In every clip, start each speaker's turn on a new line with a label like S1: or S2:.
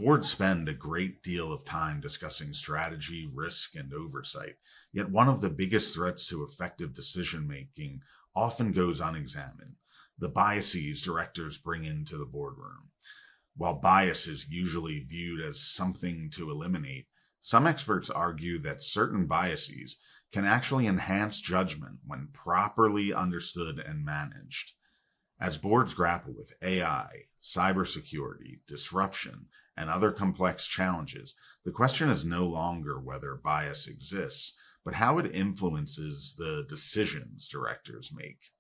S1: Boards spend a great deal of time discussing strategy, risk, and oversight, yet one of the biggest threats to effective decision making often goes unexamined: the biases directors bring into the boardroom. While bias is usually viewed as something to eliminate, some experts argue that certain biases can actually enhance judgment when properly understood and managed. As boards grapple with AI, cybersecurity, disruption, and other complex challenges, the question is no longer whether bias exists, but how it influences the decisions directors make.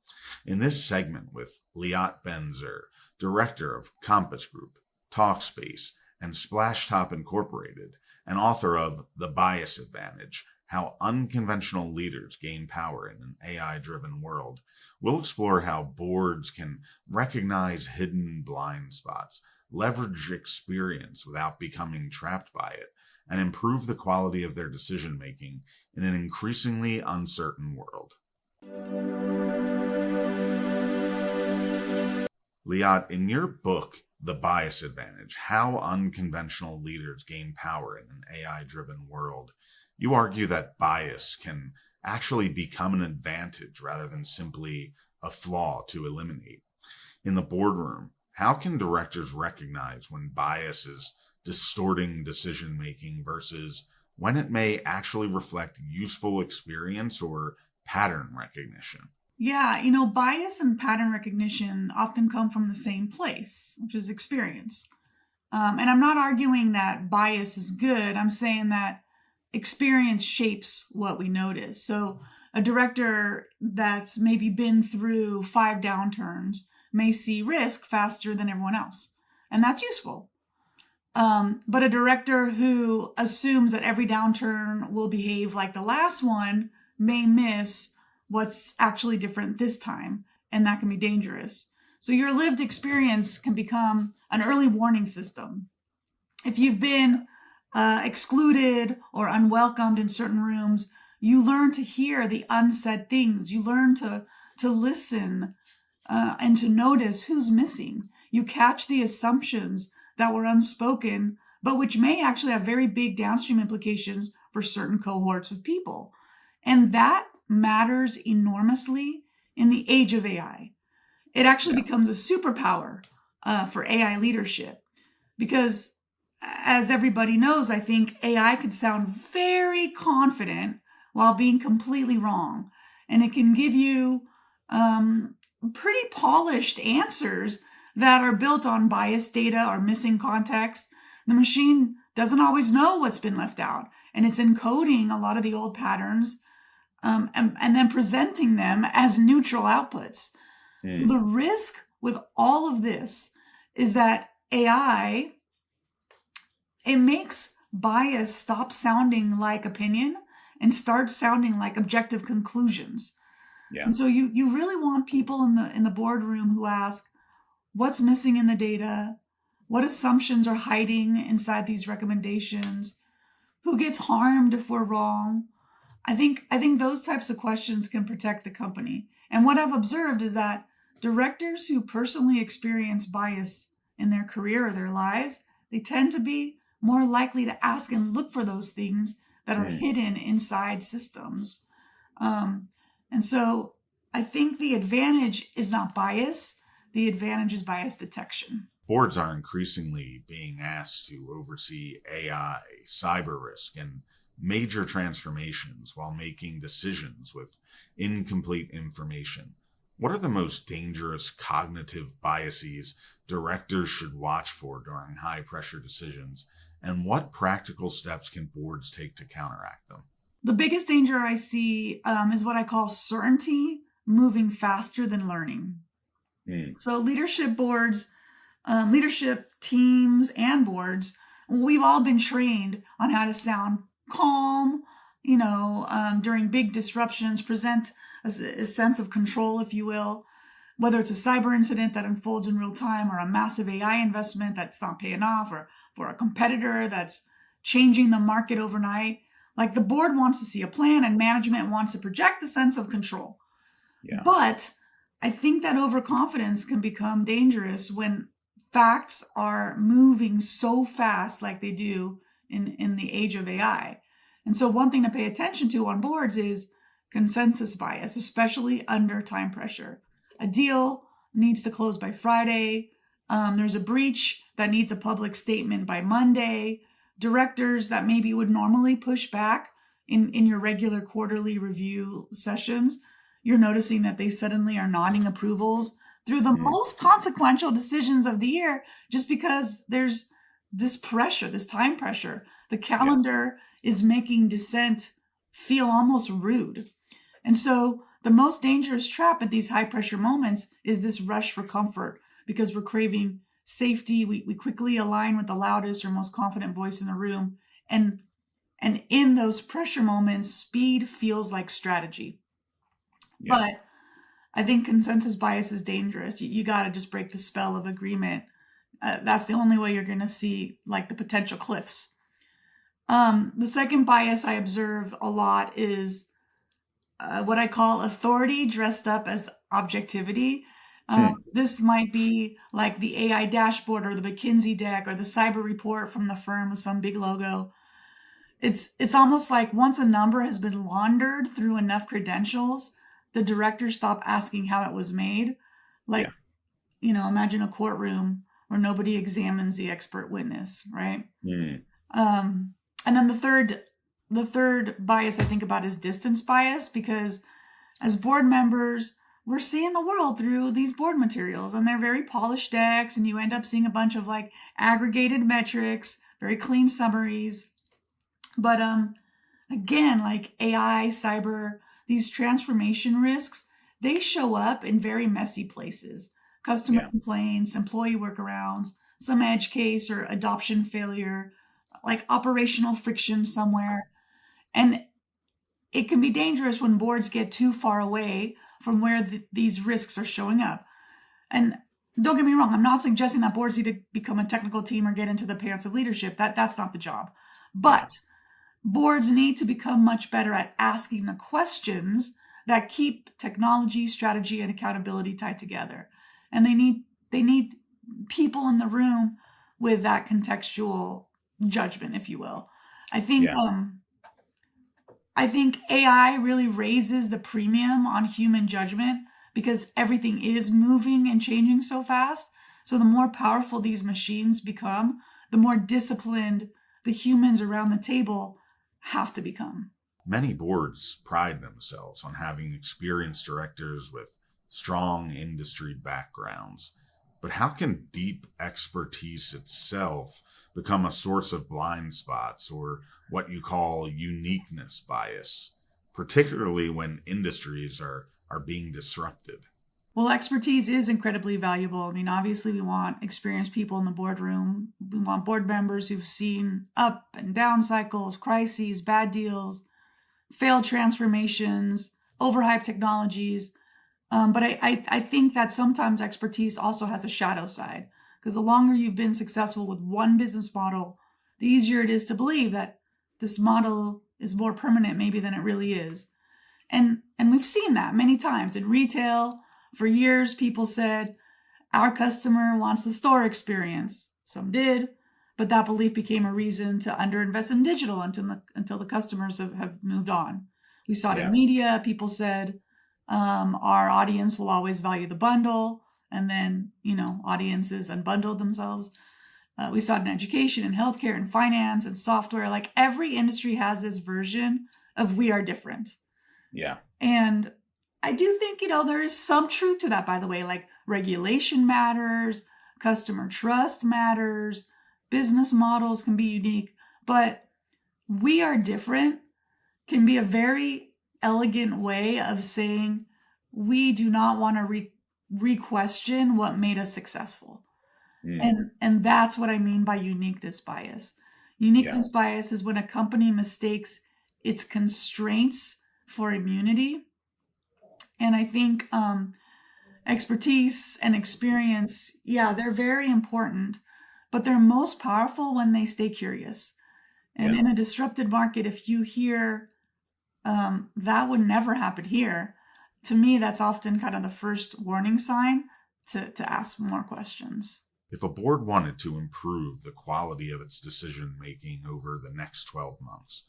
S1: In this segment with Liat Ben-Zur, director of Compass Group, Talkspace, and Splashtop Incorporated, and author of The Bias Advantage: How Unconventional Leaders Gain Power in an AI-Driven World, we'll explore how boards can recognize hidden blind spots, leverage experience without becoming trapped by it, and improve the quality of their decision-making in an increasingly uncertain world. Liat, in your book, The Bias Advantage: How Unconventional Leaders Gain Power in an AI-Driven World, you argue that bias can actually become an advantage rather than simply a flaw to eliminate. In the boardroom, how can directors recognize when bias is distorting decision making versus when it may actually reflect useful experience or pattern recognition?
S2: Yeah, bias and pattern recognition often come from the same place, which is experience. And I'm not arguing that bias is good. I'm saying that experience shapes what we notice. So a director that's maybe been through 5 downturns may see risk faster than everyone else. And that's useful. But a director who assumes that every downturn will behave like the last one may miss what's actually different this time. And that can be dangerous. So your lived experience can become an early warning system. If you've been excluded or unwelcomed in certain rooms, you learn to hear the unsaid things. You learn to listen and to notice who's missing. You catch the assumptions that were unspoken, but which may actually have very big downstream implications for certain cohorts of people. And that matters enormously in the age of AI. It actually becomes a superpower for AI leadership because, as everybody knows, I think AI could sound very confident while being completely wrong. And it can give you pretty polished answers that are built on biased data or missing context. The machine doesn't always know what's been left out, and it's encoding a lot of the old patterns and then presenting them as neutral outputs. The risk with all of this is that AI, it makes bias stop sounding like opinion and start sounding like objective conclusions.
S1: Yeah.
S2: And so you really want people in the boardroom who ask, what's missing in the data? What assumptions are hiding inside these recommendations? Who gets harmed if we're wrong? I think those types of questions can protect the company. And what I've observed is that directors who personally experience bias in their career or their lives, they tend to be more likely to ask and look for those things that are hidden inside systems. And so I think the advantage is not bias. The advantage is bias detection.
S1: Boards are increasingly being asked to oversee AI, cyber risk, and major transformations while making decisions with incomplete information. What are the most dangerous cognitive biases directors should watch for during high-pressure decisions, and what practical steps can boards take to counteract them?
S2: The biggest danger I see is what I call certainty moving faster than learning. So leadership boards, leadership teams and boards, we've all been trained on how to sound calm, during big disruptions, present a sense of control, if you will, whether it's a cyber incident that unfolds in real time or a massive AI investment that's not paying off or for a competitor that's changing the market overnight. Like the board wants to see a plan and management wants to project a sense of control. But I think that overconfidence can become dangerous when facts are moving so fast like they do in the age of AI. And so one thing to pay attention to on boards is consensus bias, especially under time pressure. A deal needs to close by Friday. There's a breach that needs a public statement by Monday. Directors that maybe would normally push back in your regular quarterly review sessions, you're noticing that they suddenly are nodding approvals through the most consequential decisions of the year, just because there's this pressure, this time pressure. The calendar is making dissent feel almost rude. And so the most dangerous trap at these high pressure moments is this rush for comfort, because we're craving safety. We quickly align with the loudest or most confident voice in the room. And in those pressure moments, speed feels like strategy.
S1: Yeah.
S2: But I think consensus bias is dangerous. You got to just break the spell of agreement. That's the only way you're going to see like the potential cliffs. The second bias I observe a lot is what I call authority dressed up as objectivity. This might be like the AI dashboard or the McKinsey deck or the cyber report from the firm with some big logo. It's almost like once a number has been laundered through enough credentials, the directors stop asking how it was made. Like, imagine a courtroom where nobody examines the expert witness, right? And then the third bias I think about is distance bias, because as board members, we're seeing the world through these board materials, and they're very polished decks, and you end up seeing a bunch of like aggregated metrics, very clean summaries. But again, like AI, cyber, these transformation risks, they show up in very messy places. Customer complaints, employee workarounds, some edge case or adoption failure, like operational friction somewhere. And it can be dangerous when boards get too far away from where these risks are showing up. And don't get me wrong, I'm not suggesting that boards need to become a technical team or get into the pants of leadership. That's not the job. But boards need to become much better at asking the questions that keep technology, strategy, and accountability tied together. And they need people in the room with that contextual judgment, if you will. I think AI really raises the premium on human judgment because everything is moving and changing so fast. So the more powerful these machines become, the more disciplined the humans around the table have to become.
S1: Many boards pride themselves on having experienced directors with strong industry backgrounds. But how can deep expertise itself become a source of blind spots or what you call uniqueness bias, particularly when industries are being disrupted?
S2: Well, expertise is incredibly valuable. I mean, obviously, we want experienced people in the boardroom. We want board members who've seen up and down cycles, crises, bad deals, failed transformations, overhyped technologies. But I think that sometimes expertise also has a shadow side, because the longer you've been successful with one business model, the easier it is to believe that this model is more permanent maybe than it really is. And we've seen that many times in retail. For years, people said, our customer wants the store experience. Some did, but that belief became a reason to underinvest in digital until the customers have moved on. We saw it in media. People said, our audience will always value the bundle. And then, audiences unbundled themselves. We saw it in education and healthcare and finance and software. Like every industry has this version of we are different.
S1: Yeah.
S2: And I do think, there is some truth to that, by the way, like regulation matters, customer trust matters, business models can be unique, but we are different can be a very elegant way of saying we do not want to re-question what made us successful. And that's what I mean by uniqueness bias. Uniqueness bias is when a company mistakes its constraints for immunity. And I think expertise and experience, they're very important, but they're most powerful when they stay curious. And in a disrupted market, if you hear that would never happen here, to me, that's often kind of the first warning sign to ask more questions.
S1: If a board wanted to improve the quality of its decision making over the next 12 months,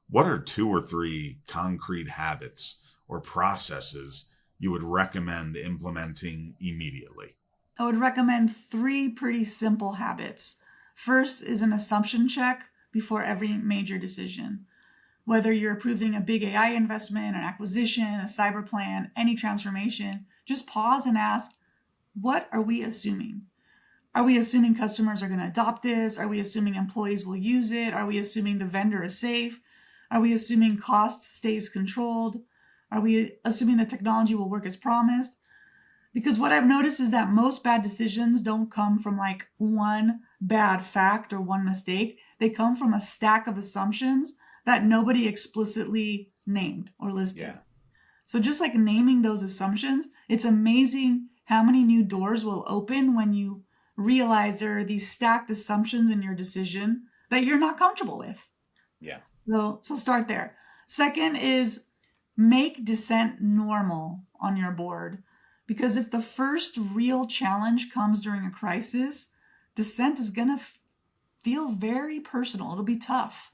S1: what are 2 or 3 concrete habits or processes you would recommend implementing immediately?
S2: I would recommend 3 pretty simple habits. First is an assumption check before every major decision. Whether you're approving a big AI investment, an acquisition, a cyber plan, any transformation, just pause and ask, what are we assuming? Are we assuming customers are going to adopt this? Are we assuming employees will use it? Are we assuming the vendor is safe? Are we assuming cost stays controlled? Are we assuming the technology will work as promised? Because what I've noticed is that most bad decisions don't come from like one bad fact or one mistake. They come from a stack of assumptions that nobody explicitly named or listed.
S3: Yeah.
S2: So just like naming those assumptions, it's amazing how many new doors will open when you realize there are these stacked assumptions in your decision that you're not comfortable with.
S3: Yeah.
S2: So start there. Second is make dissent normal on your board. Because if the first real challenge comes during a crisis, dissent is going to feel very personal. It'll be tough.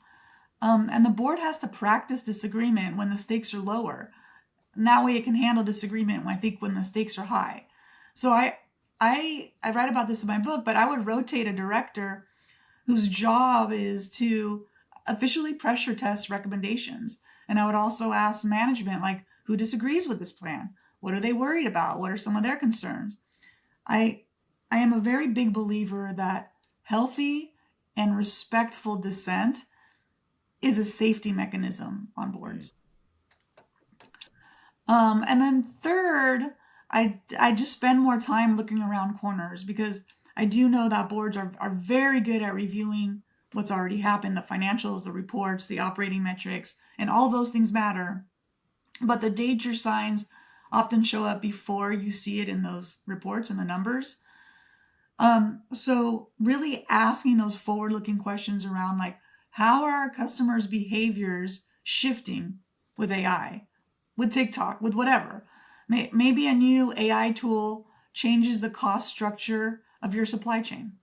S2: And the board has to practice disagreement when the stakes are lower. And that way it can handle disagreement when the stakes are high. So I write about this in my book, but I would rotate a director whose job is to officially pressure test recommendations. And I would also ask management, like, who disagrees with this plan? What are they worried about? What are some of their concerns? I am a very big believer that healthy and respectful dissent is a safety mechanism on boards. And then third, I just spend more time looking around corners because I do know that boards are very good at reviewing what's already happened, the financials, the reports, the operating metrics, and all those things matter. But the danger signs often show up before you see it in those reports and the numbers. So really asking those forward-looking questions around like, how are our customers' behaviors shifting with AI, with TikTok, with whatever? Maybe a new AI tool changes the cost structure of your supply chain.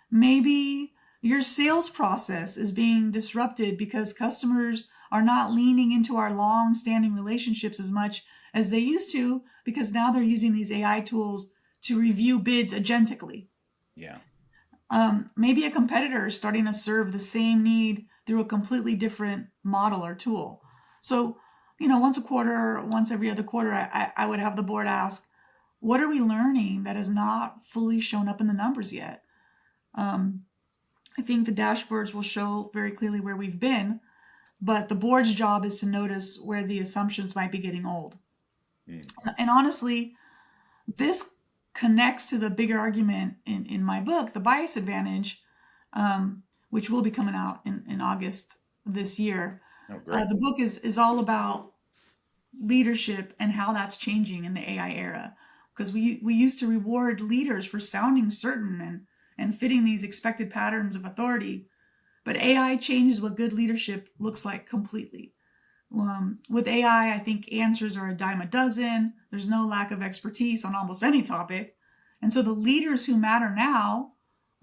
S2: Maybe your sales process is being disrupted because customers are not leaning into our long-standing relationships as much as they used to because now they're using these AI tools to review bids agentically.
S3: Yeah.
S2: Maybe a competitor is starting to serve the same need through a completely different model or tool. So, once a quarter, once every other quarter, I would have the board ask, what are we learning that has not fully shown up in the numbers yet? I think the dashboards will show very clearly where we've been, but the board's job is to notice where the assumptions might be getting old. And honestly, this connects to the bigger argument in my book, The Bias Advantage, which will be coming out in August this year.
S3: Oh, great.
S2: The book is all about leadership and how that's changing in the AI era. Because we used to reward leaders for sounding certain and fitting these expected patterns of authority. But AI changes what good leadership looks like completely. With AI, I think answers are a dime a dozen. There's no lack of expertise on almost any topic. And so the leaders who matter now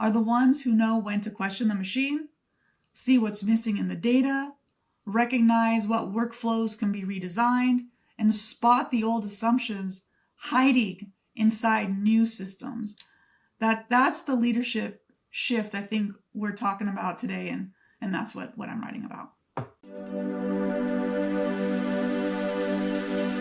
S2: are the ones who know when to question the machine, see what's missing in the data, recognize what workflows can be redesigned, and spot the old assumptions hiding inside new systems. That's the leadership shift I think we're talking about today, and that's what I'm writing about.